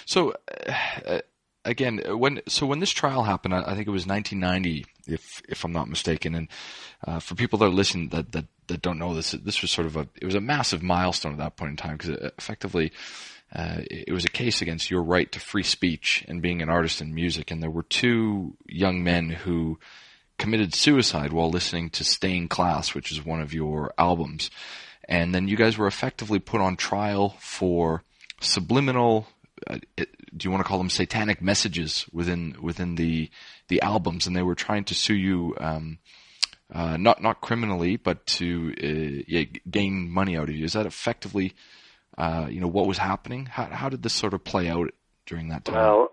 So again, when this trial happened, I think it was 1990, if I'm not mistaken. And for people that are listening that don't know this was sort of it was a massive milestone at that point in time, because effectively it was a case against your right to free speech and being an artist in music. And there were two young men who committed suicide while listening to Stained Class, which is one of your albums. And then you guys were effectively put on trial for subliminal, do you want to call them satanic messages within the albums, and they were trying to sue you, not criminally, but to gain money out of you. Is that effectively, what was happening? How did this sort of play out during that time?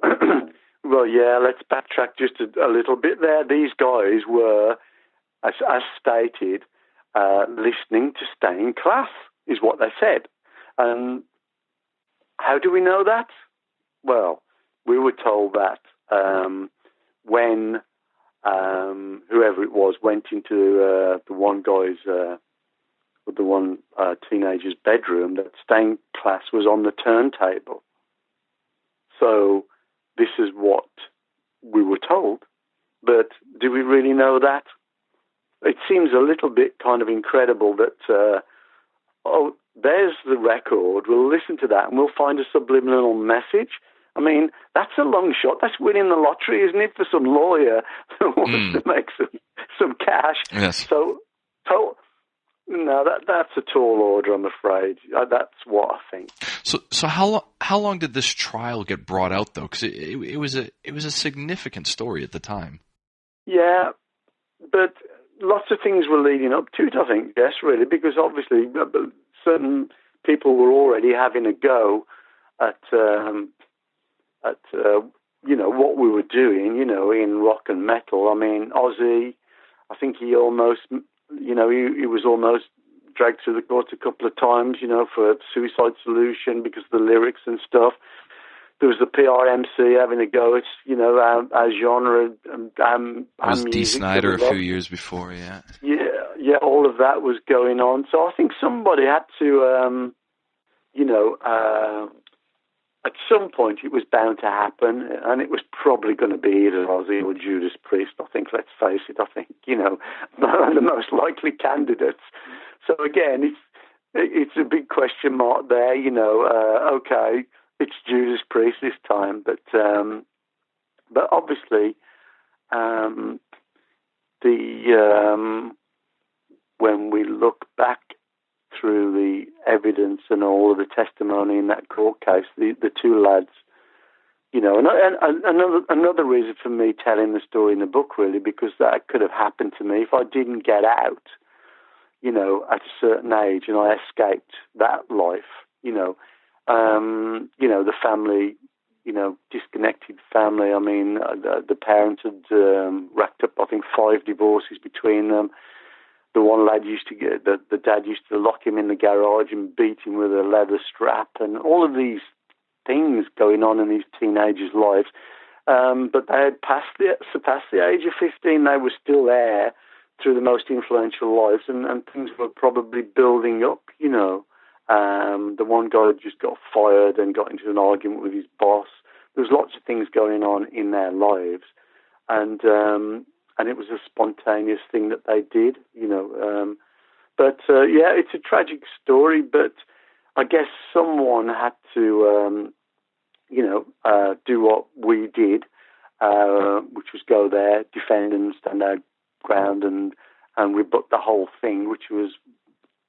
Well, yeah. Let's backtrack just a little bit there. These guys were, as stated, listening to Stained Class, is what they said. And how do we know that? Well, we were told that when whoever it was went into the one teenager's bedroom, that Stained Class was on the turntable. So this is what we were told. But do we really know that? It seems a little bit kind of incredible that, there's the record, we'll listen to that and we'll find a subliminal message. I mean, that's a long shot. That's winning the lottery, isn't it, for some lawyer who wants to make some cash? Yes. So no, that's a tall order, I'm afraid. That's what I think. So how long did this trial get brought out, though? Because it was a significant story at the time. Yeah, but lots of things were leading up to it, I think, yes, really, because obviously certain people were already having a go at what we were doing, in rock and metal. I mean, Ozzy, I think he almost, he was almost dragged to the court a couple of times, for Suicide Solution because of the lyrics and stuff. There was the PRMC having a go at, our genre and was music. Dee Snider a few years before, yeah. Yeah, all of that was going on. So I think somebody had to, at some point it was bound to happen, and it was probably going to be either Ozzy or Judas Priest. I think, let's face it, the most likely candidates. So again, it's a big question mark there, okay, it's Judas Priest this time, but obviously, when we look back through the evidence and all of the testimony in that court case, the two lads, and another reason for me telling the story in the book, really, because that could have happened to me if I didn't get out, at a certain age, and I escaped that life, the family, disconnected family. I mean, the parents had racked up, I think, 5 divorces between them. The one lad the dad used to lock him in the garage and beat him with a leather strap, and all of these things going on in these teenagers' lives. But they had surpassed the age of 15. They were still there through the most influential lives, and things were probably building up, The one guy just got fired and got into an argument with his boss. There was lots of things going on in their lives, and it was a spontaneous thing that they did, it's a tragic story, but I guess someone had to, do what we did, which was go there, defend and stand our ground and rebut the whole thing, which was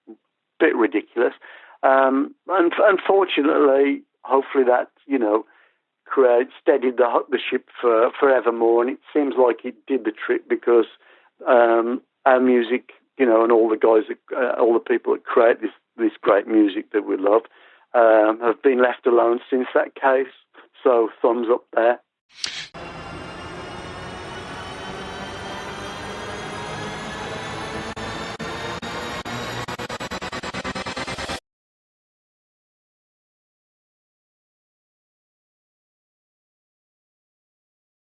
a bit ridiculous. Unfortunately, hopefully that, steadied the ship forevermore, and it seems like it did the trick because our music, and all the guys, all the people that create this great music that we love, have been left alone since that case. So thumbs up there.